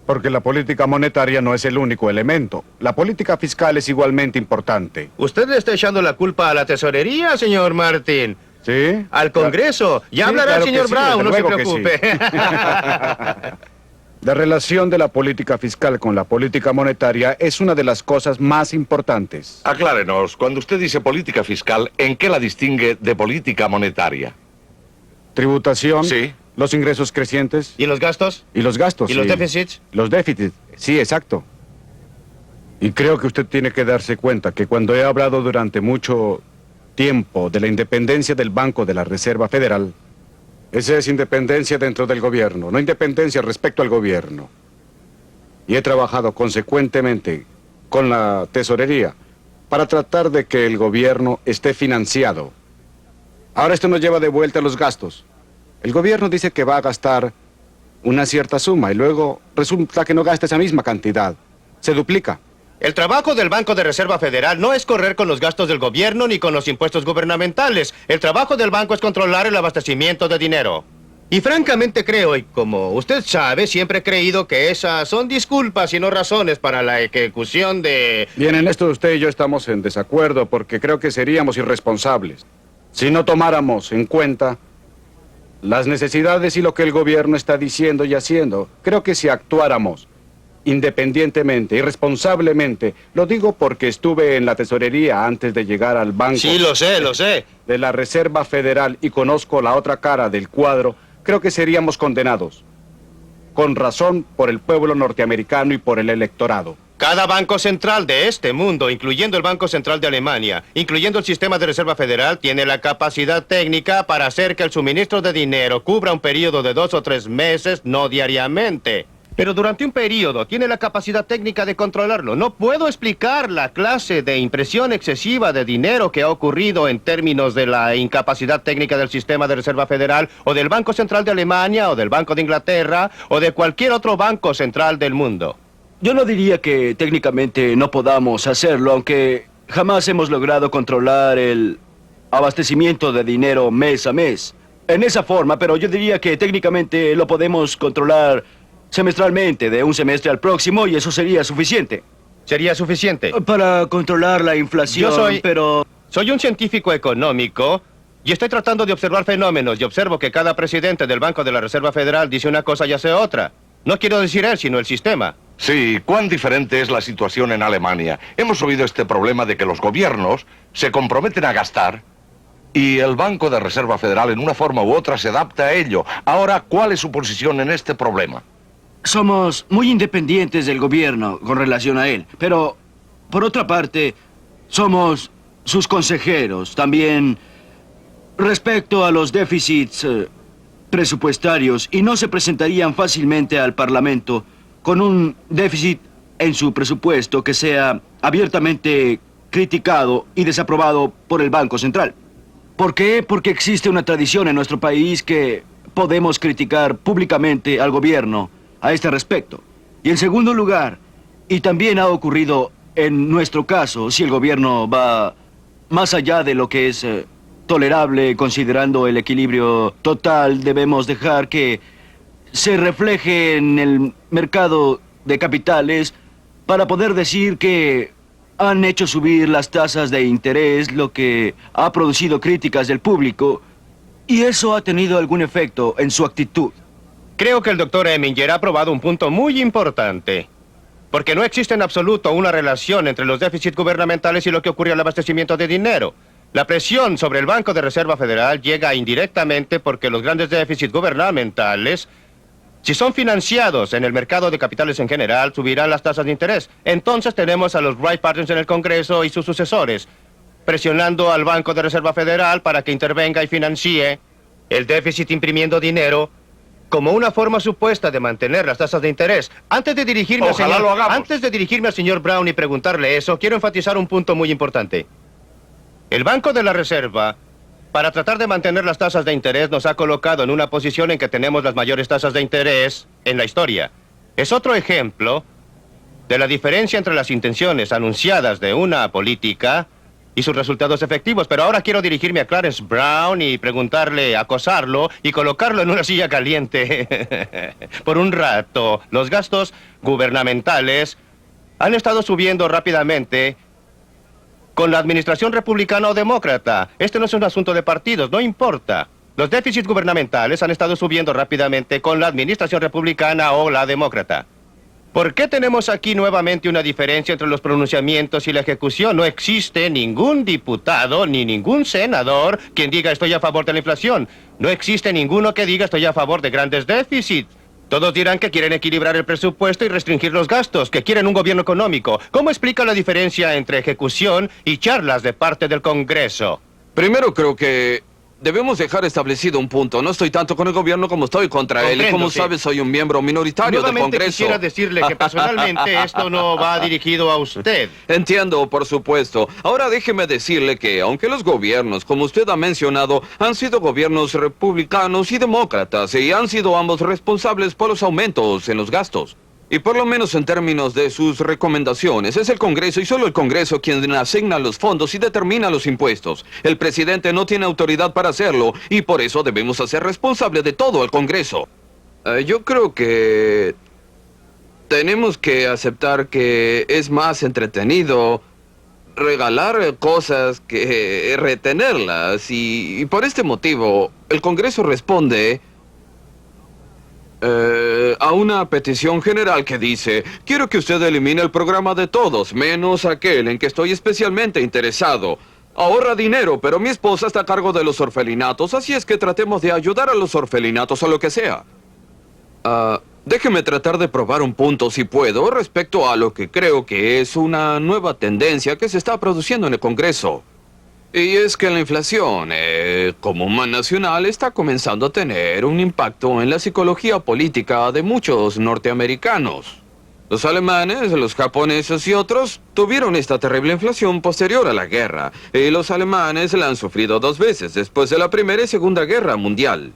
Porque la política monetaria no es el único elemento. La política fiscal es igualmente importante. ¿Usted le está echando la culpa a la tesorería, señor Martin? ¿Sí? ¿Al Congreso? Ya Sí, hablará el claro señor que sí, Brown, desde no se luego que preocupe. La relación de la política fiscal con la política monetaria es una de las cosas más importantes. Aclárenos, cuando usted dice política fiscal, ¿en qué la distingue de política monetaria? Tributación, Sí. los ingresos crecientes ¿Y los gastos? y los gastos. ¿Y los sí. déficits? Los déficits, sí, exacto. Y creo que usted tiene que darse cuenta que cuando he hablado durante mucho tiempo de la independencia del Banco de la Reserva Federal, esa es independencia dentro del gobierno, no independencia respecto al gobierno. Y he trabajado consecuentemente con la tesorería para tratar de que el gobierno esté financiado. Ahora esto nos lleva de vuelta a los gastos. El gobierno dice que va a gastar una cierta suma y luego resulta que no gasta esa misma cantidad. Se duplica. El trabajo del Banco de Reserva Federal no es correr con los gastos del gobierno ni con los impuestos gubernamentales. El trabajo del banco es controlar el abastecimiento de dinero. Y francamente creo, y como usted sabe, siempre he creído que esas son disculpas y no razones para la ejecución de... Bien, en esto usted y yo estamos en desacuerdo porque creo que seríamos irresponsables si no tomáramos en cuenta las necesidades y lo que el gobierno está diciendo y haciendo. Creo que si actuáramos independientemente y responsablemente, lo digo porque estuve en la tesorería antes de llegar al banco. Sí, lo sé. De la Reserva Federal y conozco la otra cara del cuadro, creo que seríamos condenados. Con razón por el pueblo norteamericano y por el electorado. Cada banco central de este mundo, incluyendo el Banco Central de Alemania, incluyendo el sistema de Reserva Federal, tiene la capacidad técnica para hacer que el suministro de dinero cubra un periodo de 2 o 3 meses, no diariamente. Pero durante un periodo tiene la capacidad técnica de controlarlo. No puedo explicar la clase de impresión excesiva de dinero que ha ocurrido en términos de la incapacidad técnica del sistema de Reserva Federal, o del Banco Central de Alemania, o del Banco de Inglaterra, o de cualquier otro banco central del mundo. Yo no diría que técnicamente no podamos hacerlo, aunque jamás hemos logrado controlar el abastecimiento de dinero mes a mes. En esa forma, pero yo diría que técnicamente lo podemos controlar semestralmente, de un semestre al próximo, y eso sería suficiente. ¿Sería suficiente? Para controlar la inflación, pero... Soy un científico económico y estoy tratando de observar fenómenos, y observo que cada presidente del Banco de la Reserva Federal dice una cosa y hace otra. No quiero decir él, sino el sistema. Sí, cuán diferente es la situación en Alemania. Hemos oído este problema de que los gobiernos se comprometen a gastar y el Banco de Reserva Federal en una forma u otra se adapta a ello. Ahora, ¿cuál es su posición en este problema? Somos muy independientes del gobierno con relación a él, pero, por otra parte, somos sus consejeros. También respecto a los déficits presupuestarios, y no se presentarían fácilmente al Parlamento con un déficit en su presupuesto que sea abiertamente criticado y desaprobado por el Banco Central. ¿Por qué? Porque existe una tradición en nuestro país que podemos criticar públicamente al gobierno a este respecto. Y en segundo lugar, y también ha ocurrido en nuestro caso, si el gobierno va más allá de lo que es tolerable considerando el equilibrio total, debemos dejar que se refleje en el mercado de capitales para poder decir que han hecho subir las tasas de interés, lo que ha producido críticas del público, y eso ha tenido algún efecto en su actitud. Creo que el doctor Eminger ha probado un punto muy importante. Porque no existe en absoluto una relación entre los déficits gubernamentales y lo que ocurre al abastecimiento de dinero. La presión sobre el Banco de Reserva Federal llega indirectamente porque los grandes déficits gubernamentales, si son financiados en el mercado de capitales en general, subirán las tasas de interés. Entonces tenemos a los Wright Partners en el Congreso y sus sucesores, presionando al Banco de Reserva Federal para que intervenga y financie el déficit imprimiendo dinero como una forma supuesta de mantener las tasas de interés. Antes de dirigirme al señor Brown y preguntarle eso, quiero enfatizar un punto muy importante. El Banco de la Reserva, para tratar de mantener las tasas de interés, nos ha colocado en una posición en que tenemos las mayores tasas de interés en la historia. Es otro ejemplo de la diferencia entre las intenciones anunciadas de una política y sus resultados efectivos. Pero ahora quiero dirigirme a Clarence Brown y preguntarle, acosarlo y colocarlo en una silla caliente por un rato. Los gastos gubernamentales han estado subiendo rápidamente con la administración republicana o demócrata. Este no es un asunto de partidos, no importa. Los déficits gubernamentales han estado subiendo rápidamente con la administración republicana o la demócrata. ¿Por qué tenemos aquí nuevamente una diferencia entre los pronunciamientos y la ejecución? No existe ningún diputado ni ningún senador quien diga estoy a favor de la inflación. No existe ninguno que diga estoy a favor de grandes déficits. Todos dirán que quieren equilibrar el presupuesto y restringir los gastos, que quieren un gobierno económico. ¿Cómo explica la diferencia entre ejecución y charlas de parte del Congreso? Primero creo que debemos dejar establecido un punto. No estoy tanto con el gobierno como estoy contra él. Y como sabes, soy un miembro minoritario del Congreso. Quisiera decirle que personalmente esto no va dirigido a usted. Entiendo, por supuesto. Ahora déjeme decirle que, aunque los gobiernos, como usted ha mencionado, han sido gobiernos republicanos y demócratas, y han sido ambos responsables por los aumentos en los gastos. Y por lo menos en términos de sus recomendaciones, es el Congreso y solo el Congreso quien asigna los fondos y determina los impuestos. El presidente no tiene autoridad para hacerlo y por eso debemos hacer responsable de todo al Congreso. Yo creo que tenemos que aceptar que es más entretenido regalar cosas que retenerlas. Y por este motivo, el Congreso responde a una petición general que dice: quiero que usted elimine el programa de todos, menos aquel en que estoy especialmente interesado. Ahorra dinero, pero mi esposa está a cargo de los orfelinatos, así es que tratemos de ayudar a los orfelinatos o lo que sea. Déjeme tratar de probar un punto, si puedo, respecto a lo que creo que es una nueva tendencia que se está produciendo en el Congreso. Y es que la inflación, como un mal nacional, está comenzando a tener un impacto en la psicología política de muchos norteamericanos. Los alemanes, los japoneses y otros tuvieron esta terrible inflación posterior a la guerra. Y los alemanes la han sufrido 2 veces, después de la Primera y Segunda Guerra Mundial.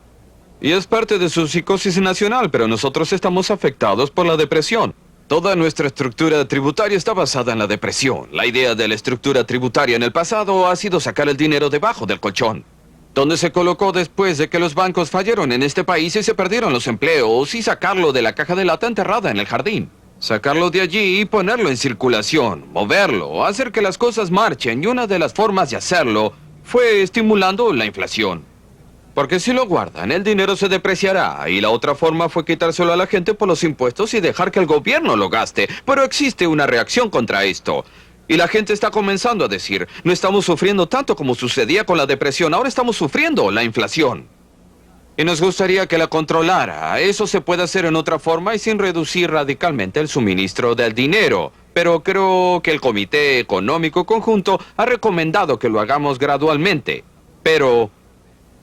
Y es parte de su psicosis nacional, pero nosotros estamos afectados por la depresión. Toda nuestra estructura tributaria está basada en la depresión. La idea de la estructura tributaria en el pasado ha sido sacar el dinero debajo del colchón, donde se colocó después de que los bancos fallaron en este país y se perdieron los empleos, y sacarlo de la caja de lata enterrada en el jardín. Sacarlo de allí y ponerlo en circulación, moverlo, hacer que las cosas marchen, y una de las formas de hacerlo fue estimulando la inflación. Porque si lo guardan, el dinero se depreciará, y la otra forma fue quitárselo a la gente por los impuestos y dejar que el gobierno lo gaste. Pero existe una reacción contra esto. Y la gente está comenzando a decir: no estamos sufriendo tanto como sucedía con la depresión, ahora estamos sufriendo la inflación. Y nos gustaría que la controlara. Eso se puede hacer en otra forma y sin reducir radicalmente el suministro del dinero. Pero creo que el Comité Económico Conjunto ha recomendado que lo hagamos gradualmente. Pero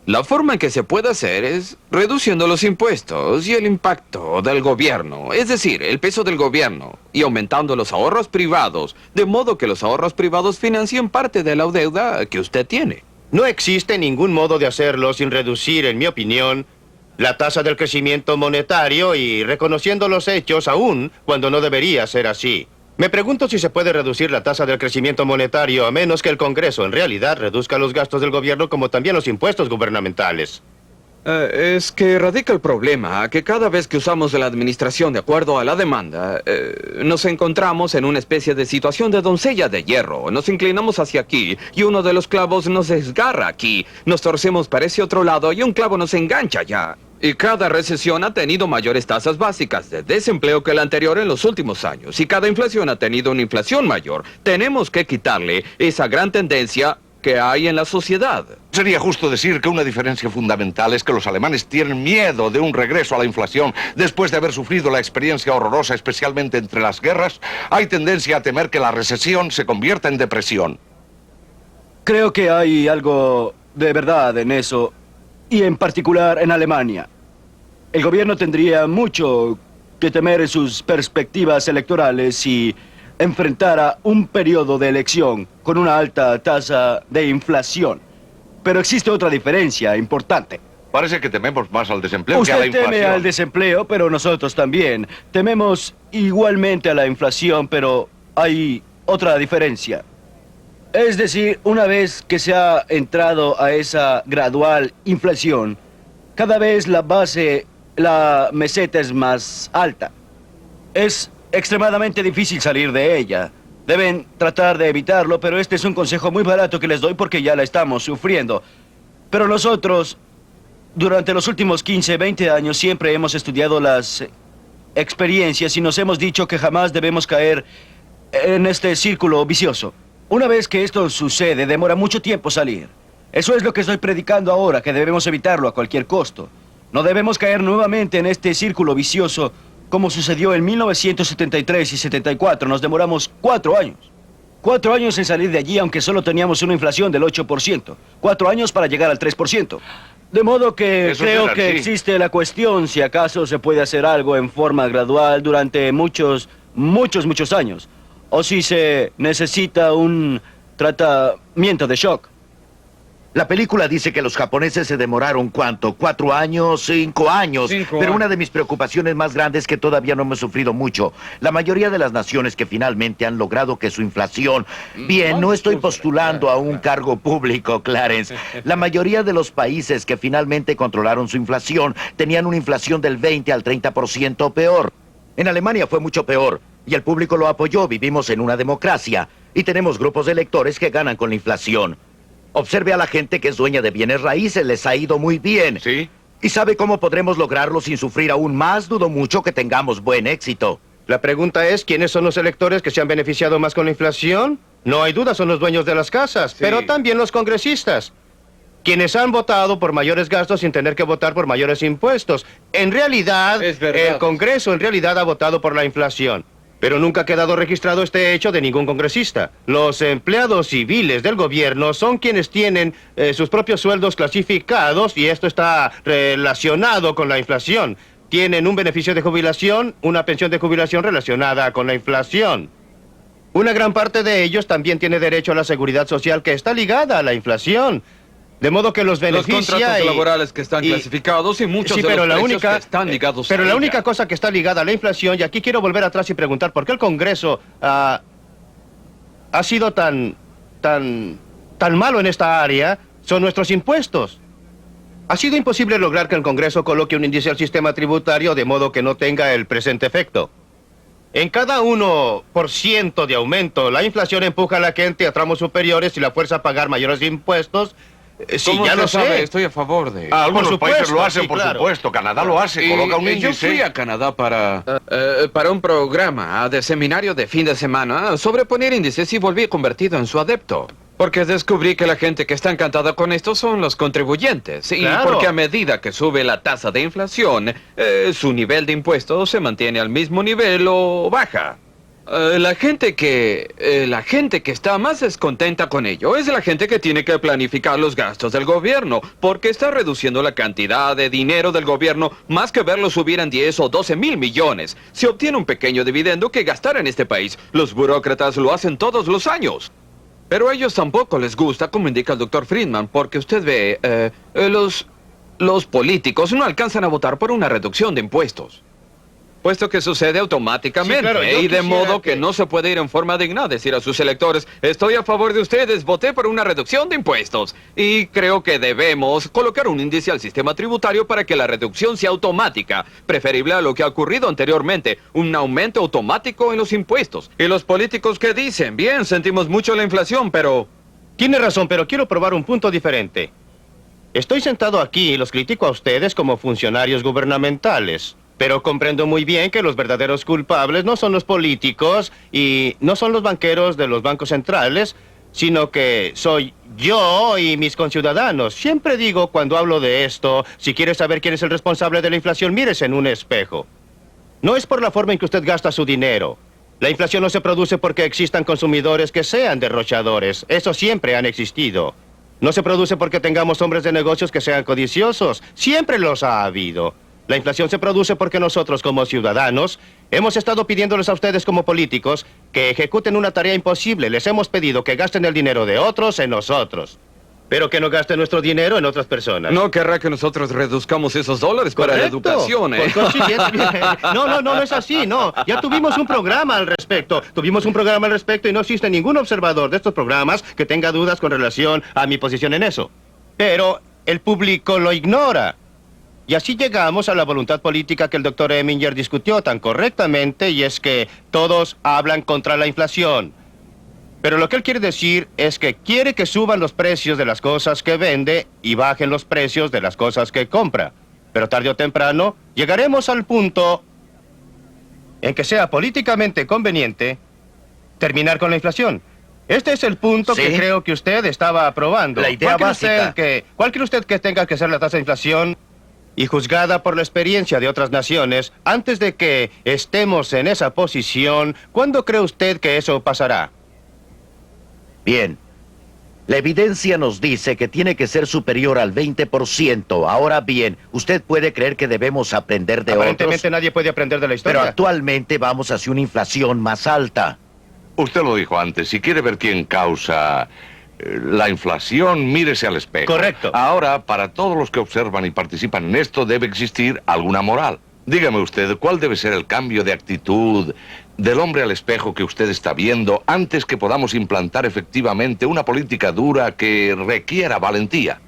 la forma en que se puede hacer es reduciendo los impuestos y el impacto del gobierno, es decir, el peso del gobierno, y aumentando los ahorros privados, de modo que los ahorros privados financien parte de la deuda que usted tiene. No existe ningún modo de hacerlo sin reducir, en mi opinión, la tasa del crecimiento monetario y reconociendo los hechos aún cuando no debería ser así. Me pregunto si se puede reducir la tasa del crecimiento monetario a menos que el Congreso en realidad reduzca los gastos del gobierno como también los impuestos gubernamentales. Es que radica el problema, que cada vez que usamos la administración de acuerdo a la demanda, nos encontramos en una especie de situación de doncella de hierro. Nos inclinamos hacia aquí y uno de los clavos nos desgarra aquí. Nos torcemos para ese otro lado y un clavo nos engancha allá. Y cada recesión ha tenido mayores tasas básicas de desempleo que la anterior en los últimos años. Y cada inflación ha tenido una inflación mayor. Tenemos que quitarle esa gran tendencia que hay en la sociedad. Sería justo decir que una diferencia fundamental es que los alemanes tienen miedo de un regreso a la inflación. Después de haber sufrido la experiencia horrorosa, especialmente entre las guerras, hay tendencia a temer que la recesión se convierta en depresión. Creo que hay algo de verdad en eso, y en particular en Alemania. El gobierno tendría mucho que temer en sus perspectivas electorales si enfrentara un periodo de elección con una alta tasa de inflación. Pero existe otra diferencia importante. Parece que tememos más al desempleo que a la Usted inflación. teme al desempleo, pero nosotros también. Tememos igualmente a la inflación, pero hay otra diferencia. Es decir, una vez que se ha entrado a esa gradual inflación, cada vez la meseta es más alta. Es extremadamente difícil salir de ella. Deben tratar de evitarlo, pero este es un consejo muy barato que les doy porque ya la estamos sufriendo. Pero nosotros, durante los últimos 15, 20 años, siempre hemos estudiado las experiencias y nos hemos dicho que jamás debemos caer en este círculo vicioso. Una vez que esto sucede, demora mucho tiempo salir. Eso es lo que estoy predicando ahora, que debemos evitarlo a cualquier costo. No debemos caer nuevamente en este círculo vicioso como sucedió en 1973 y 74. Nos demoramos 4 años. 4 años en salir de allí, aunque solo teníamos una inflación del 8%. 4 años para llegar al 3%. De modo que Eso creo será, que sí. existe la cuestión si acaso se puede hacer algo en forma gradual durante muchos años. O si se necesita un tratamiento de shock. La película dice que los japoneses se demoraron, ¿cuánto? 4 años, 5 años. Pero una de mis preocupaciones más grandes es que todavía no hemos sufrido mucho. La mayoría de las naciones que finalmente han logrado que su inflación... Bien, no estoy postulando a un cargo público, Clarence. La mayoría de los países que finalmente controlaron su inflación tenían una inflación del 20 al 30% peor. En Alemania fue mucho peor. Y el público lo apoyó. Vivimos en una democracia. Y tenemos grupos de electores que ganan con la inflación. Observe a la gente que es dueña de bienes raíces, les ha ido muy bien. ¿Sí? ¿Y sabe cómo podremos lograrlo sin sufrir aún más? Dudo mucho que tengamos buen éxito. La pregunta es, ¿quiénes son los electores que se han beneficiado más con la inflación? No hay duda, son los dueños de las casas, pero también los congresistas, quienes han votado por mayores gastos sin tener que votar por mayores impuestos. En realidad, el Congreso en realidad ha votado por la inflación, pero nunca ha quedado registrado este hecho de ningún congresista. Los empleados civiles del gobierno son quienes tienen sus propios sueldos clasificados y esto está relacionado con la inflación. Tienen un beneficio de jubilación, una pensión de jubilación relacionada con la inflación. Una gran parte de ellos también tiene derecho a la seguridad social que está ligada a la inflación. De modo que los beneficia. Los contratos laborales que están clasificados y muchos de los precios que están ligados pero a la ella. única cosa que está ligada a la inflación, y aquí quiero volver atrás y preguntar por qué el Congreso ha sido tan malo en esta área, son nuestros impuestos. Ha sido imposible lograr que el Congreso coloque un índice al sistema tributario de modo que no tenga el presente efecto. En cada 1% de aumento, la inflación empuja a la gente a tramos superiores y la fuerza a pagar mayores impuestos. Sí, ¿Cómo ya usted lo sabe? sé. Estoy a favor de... Algunos Por países supuesto, lo hacen, sí, por claro. supuesto. Canadá lo hace, coloca un Yo índice. fui a Canadá para un programa de seminario de fin de semana sobre poner índices y volví convertido en su adepto. Porque descubrí que la gente que está encantada con esto son los contribuyentes. Y Claro. porque a medida que sube la tasa de inflación, su nivel de impuestos se mantiene al mismo nivel o baja. La gente que está más descontenta con ello es la gente que tiene que planificar los gastos del gobierno, porque está reduciendo la cantidad de dinero del gobierno más que verlo subir en 10 o 12 mil millones. Se obtiene un pequeño dividendo que gastar en este país. Los burócratas lo hacen todos los años. Pero a ellos tampoco les gusta, como indica el doctor Friedman, porque usted ve, los políticos no alcanzan a votar por una reducción de impuestos. Puesto que sucede automáticamente, Sí, claro, yo y de quisiera modo que que- no se puede ir en forma digna a decir a sus electores, estoy a favor de ustedes, voté por una reducción de impuestos. Y creo que debemos colocar un índice al sistema tributario para que la reducción sea automática, preferible a lo que ha ocurrido anteriormente, un aumento automático en los impuestos. Y los políticos que dicen, bien, sentimos mucho la inflación, pero... Tiene razón, pero quiero probar un punto diferente. Estoy sentado aquí y los critico a ustedes como funcionarios gubernamentales. Pero comprendo muy bien que los verdaderos culpables no son los políticos y no son los banqueros de los bancos centrales, sino que soy yo y mis conciudadanos. Siempre digo cuando hablo de esto, si quiere saber quién es el responsable de la inflación, mírese en un espejo. No es por la forma en que usted gasta su dinero. La inflación no se produce porque existan consumidores que sean derrochadores. Eso siempre han existido. No se produce porque tengamos hombres de negocios que sean codiciosos. Siempre los ha habido. La inflación se produce porque nosotros, como ciudadanos, hemos estado pidiéndoles a ustedes como políticos que ejecuten una tarea imposible. Les hemos pedido que gasten el dinero de otros en nosotros, pero que no gasten nuestro dinero en otras personas. No querrá que nosotros reduzcamos esos dólares para la Correcto. educación, ¿eh? Por consiguiente, no es así, no. Ya tuvimos un programa al respecto. Tuvimos un programa al respecto y no existe ningún observador de estos programas que tenga dudas con relación a mi posición en eso. Pero el público lo ignora. Y así llegamos a la voluntad política que el doctor Eminger discutió tan correctamente, y es que todos hablan contra la inflación. Pero lo que él quiere decir es que quiere que suban los precios de las cosas que vende y bajen los precios de las cosas que compra. Pero tarde o temprano llegaremos al punto en que sea políticamente conveniente terminar con la inflación. Este es el punto que Sí. creo que usted estaba aprobando. La idea básica. ¿Cuál cree usted que tenga que ser la tasa de inflación? Y juzgada por la experiencia de otras naciones, antes de que estemos en esa posición, ¿cuándo cree usted que eso pasará? Bien. La evidencia nos dice que tiene que ser superior al 20%. Ahora bien, usted puede creer que debemos aprender de Aparentemente otros, nadie puede aprender de la historia. pero actualmente vamos hacia una inflación más alta. Usted lo dijo antes, si quiere ver quién causa la inflación, mírese al espejo. Correcto. Ahora, para todos los que observan y participan en esto, debe existir alguna moral. Dígame usted, ¿cuál debe ser el cambio de actitud del hombre al espejo que usted está viendo antes que podamos implantar efectivamente una política dura que requiera valentía?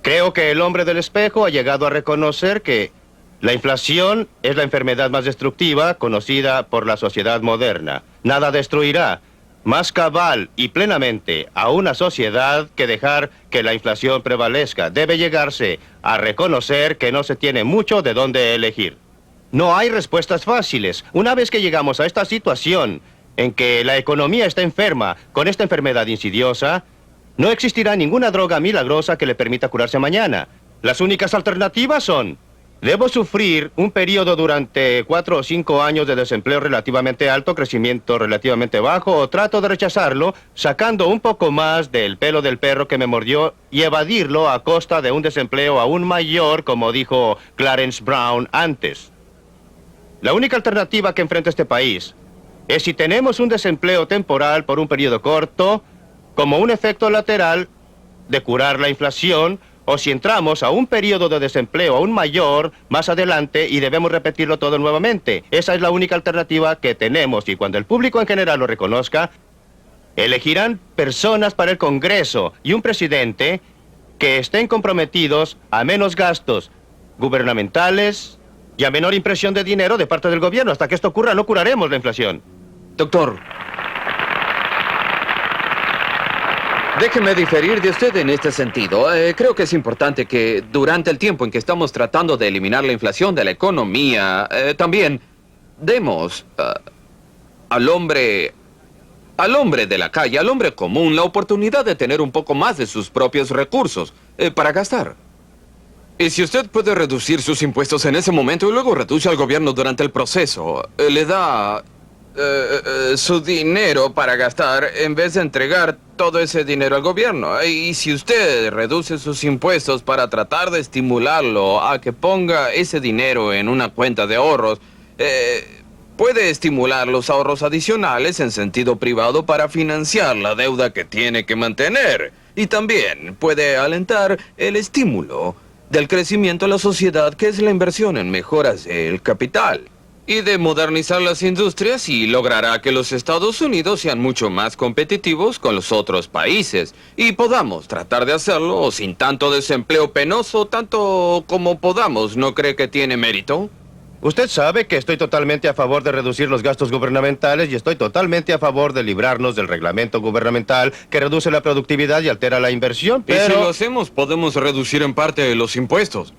Creo que el hombre del espejo ha llegado a reconocer que la inflación es la enfermedad más destructiva conocida por la sociedad moderna. Nada destruirá más cabal y plenamente a una sociedad que dejar que la inflación prevalezca. Debe llegarse a reconocer que no se tiene mucho de dónde elegir. No hay respuestas fáciles. Una vez que llegamos a esta situación en que la economía está enferma con esta enfermedad insidiosa, no existirá ninguna droga milagrosa que le permita curarse mañana. Las únicas alternativas son: debo sufrir un periodo durante 4 o 5 años de desempleo relativamente alto, crecimiento relativamente bajo, o trato de rechazarlo sacando un poco más del pelo del perro que me mordió y evadirlo a costa de un desempleo aún mayor, como dijo Clarence Brown antes. La única alternativa que enfrenta este país es si tenemos un desempleo temporal por un periodo corto, como un efecto lateral de curar la inflación, o si entramos a un periodo de desempleo aún mayor más adelante y debemos repetirlo todo nuevamente. Esa es la única alternativa que tenemos, y cuando el público en general lo reconozca, elegirán personas para el Congreso y un presidente que estén comprometidos a menos gastos gubernamentales y a menor impresión de dinero de parte del gobierno. Hasta que esto ocurra, no curaremos la inflación. Doctor, déjeme diferir de usted en este sentido. Creo que es importante que durante el tiempo en que estamos tratando de eliminar la inflación de la economía, también demos al hombre de la calle, al hombre común, la oportunidad de tener un poco más de sus propios recursos para gastar. Y si usted puede reducir sus impuestos en ese momento y luego reduce al gobierno durante el proceso, le da su dinero para gastar en vez de entregar todo ese dinero al gobierno. Y si usted reduce sus impuestos para tratar de estimularlo a que ponga ese dinero en una cuenta de ahorros, puede estimular los ahorros adicionales en sentido privado para financiar la deuda que tiene que mantener. Y también puede alentar el estímulo del crecimiento de la sociedad, que es la inversión en mejoras del capital y de modernizar las industrias, y logrará que los Estados Unidos sean mucho más competitivos con los otros países y podamos tratar de hacerlo sin tanto desempleo penoso, tanto como podamos. ¿No cree que tiene mérito? Usted sabe que estoy totalmente a favor de reducir los gastos gubernamentales y estoy totalmente a favor de librarnos del reglamento gubernamental que reduce la productividad y altera la inversión, pero... Y si lo hacemos, podemos reducir en parte los impuestos.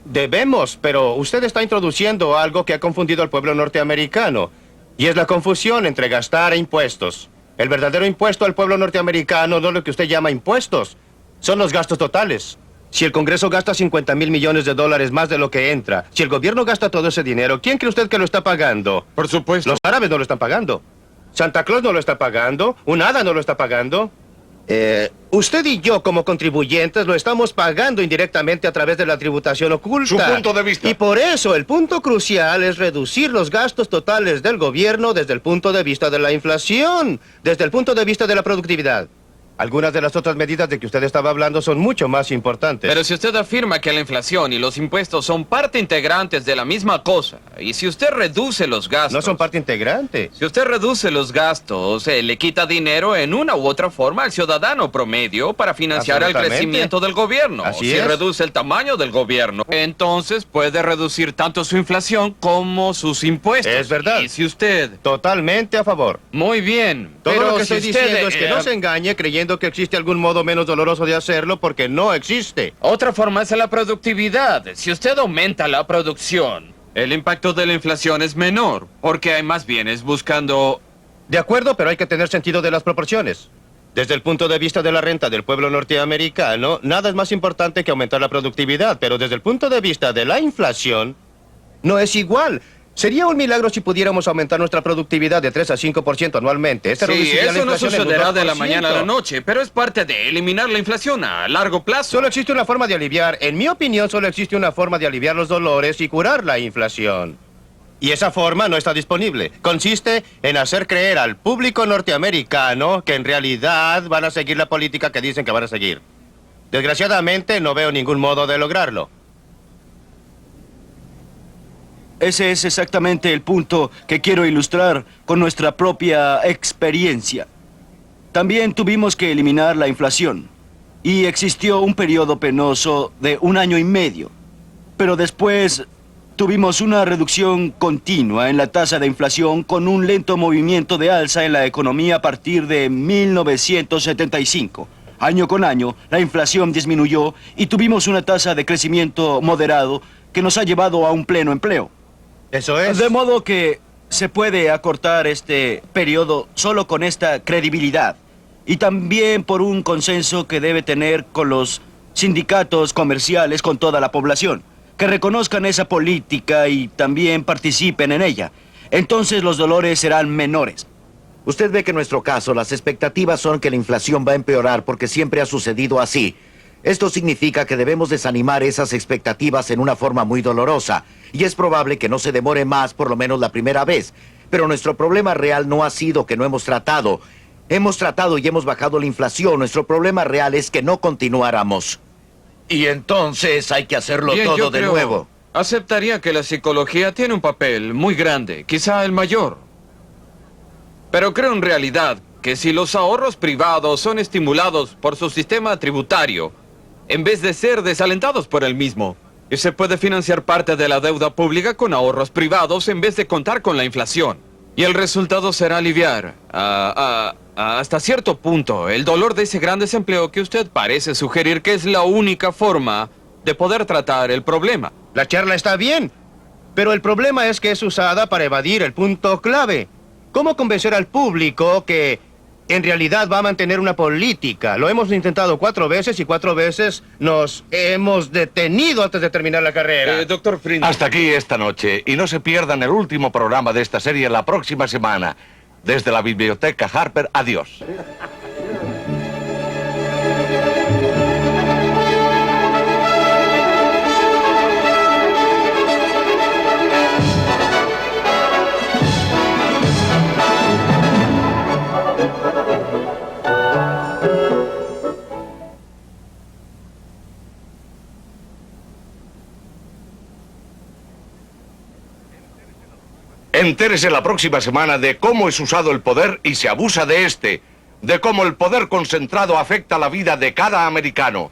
Debemos, pero usted está introduciendo algo que ha confundido al pueblo norteamericano, y es la confusión entre gastar e impuestos. El verdadero impuesto al pueblo norteamericano no es lo que usted llama impuestos, son los gastos totales. Si el Congreso gasta 50,000 millones de dólares más de lo que entra, si el gobierno gasta todo ese dinero, ¿quién cree usted que lo está pagando? Por supuesto. Los árabes no lo están pagando. Santa Claus no lo está pagando. Un hada no lo está pagando. Usted y yo, como contribuyentes, lo estamos pagando indirectamente a través de la tributación oculta. Su punto de vista. Y por eso el punto crucial es reducir los gastos totales del gobierno desde el punto de vista de la inflación, desde el punto de vista de la productividad. Algunas de las otras medidas de que usted estaba hablando son mucho más importantes. Pero si usted afirma que la inflación y los impuestos son parte integrantes de la misma cosa, y si usted reduce los gastos... No son parte integrante. Si usted reduce los gastos, le quita dinero en una u otra forma al ciudadano promedio para financiar el crecimiento del gobierno. Así si es. reduce el tamaño del gobierno, entonces puede reducir tanto su inflación como sus impuestos. Es verdad. Y si usted... Totalmente a favor. Muy bien. Todo pero lo que si estoy usted, diciendo es que no se engañe creyendo que existe algún modo menos doloroso de hacerlo, porque no existe. Otra forma es la productividad. Si usted aumenta la producción, el impacto de la inflación es menor, porque hay más bienes buscando... De acuerdo, pero hay que tener sentido de las proporciones. Desde el punto de vista de la renta del pueblo norteamericano, nada es más importante que aumentar la productividad, pero desde el punto de vista de la inflación, no es igual. Sería un milagro si pudiéramos aumentar nuestra productividad de 3 a 5% anualmente. Sí, eso no sucederá de la mañana a la noche, pero es parte de eliminar la inflación a largo plazo. Solo existe una forma de aliviar, en mi opinión, solo existe una forma de aliviar los dolores y curar la inflación. Y esa forma no está disponible. Consiste en hacer creer al público norteamericano que en realidad van a seguir la política que dicen que van a seguir. Desgraciadamente, no veo ningún modo de lograrlo. Ese es exactamente el punto que quiero ilustrar con nuestra propia experiencia. También tuvimos que eliminar la inflación y existió un periodo penoso de 1 año y medio. Pero después tuvimos una reducción continua en la tasa de inflación con un lento movimiento de alza en la economía a partir de 1975. Año con año, la inflación disminuyó y tuvimos una tasa de crecimiento moderado que nos ha llevado a un pleno empleo. Eso es. De modo que se puede acortar este periodo solo con esta credibilidad y también por un consenso que debe tener con los sindicatos comerciales, con toda la población, que reconozcan esa política y también participen en ella. Entonces los dolores serán menores. Usted ve que en nuestro caso las expectativas son que la inflación va a empeorar porque siempre ha sucedido así. Esto significa que debemos desanimar esas expectativas en una forma muy dolorosa, y es probable que no se demore más, por lo menos la primera vez. Pero nuestro problema real no ha sido que no hemos tratado. Hemos tratado y hemos bajado la inflación. Nuestro problema real es que no continuáramos. Y entonces hay que hacerlo Bien, todo yo de creo- nuevo. Aceptaría que la psicología tiene un papel muy grande, quizá el mayor. Pero creo en realidad que si los ahorros privados son estimulados por su sistema tributario, en vez de ser desalentados por el mismo, y se puede financiar parte de la deuda pública con ahorros privados en vez de contar con la inflación. Y el resultado será aliviar, hasta cierto punto, el dolor de ese gran desempleo que usted parece sugerir que es la única forma de poder tratar el problema. La charla está bien, pero el problema es que es usada para evadir el punto clave. ¿Cómo convencer al público que en realidad va a mantener una política? Lo hemos intentado 4 veces y 4 veces nos hemos detenido antes de terminar la carrera. Doctor Friedman. Hasta aquí esta noche, y no se pierdan el último programa de esta serie la próxima semana. Desde la Biblioteca Harper, adiós. Entérese la próxima semana de cómo es usado el poder y se abusa de este, de cómo el poder concentrado afecta la vida de cada americano.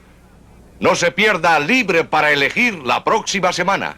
No se pierda Libre para Elegir la próxima semana.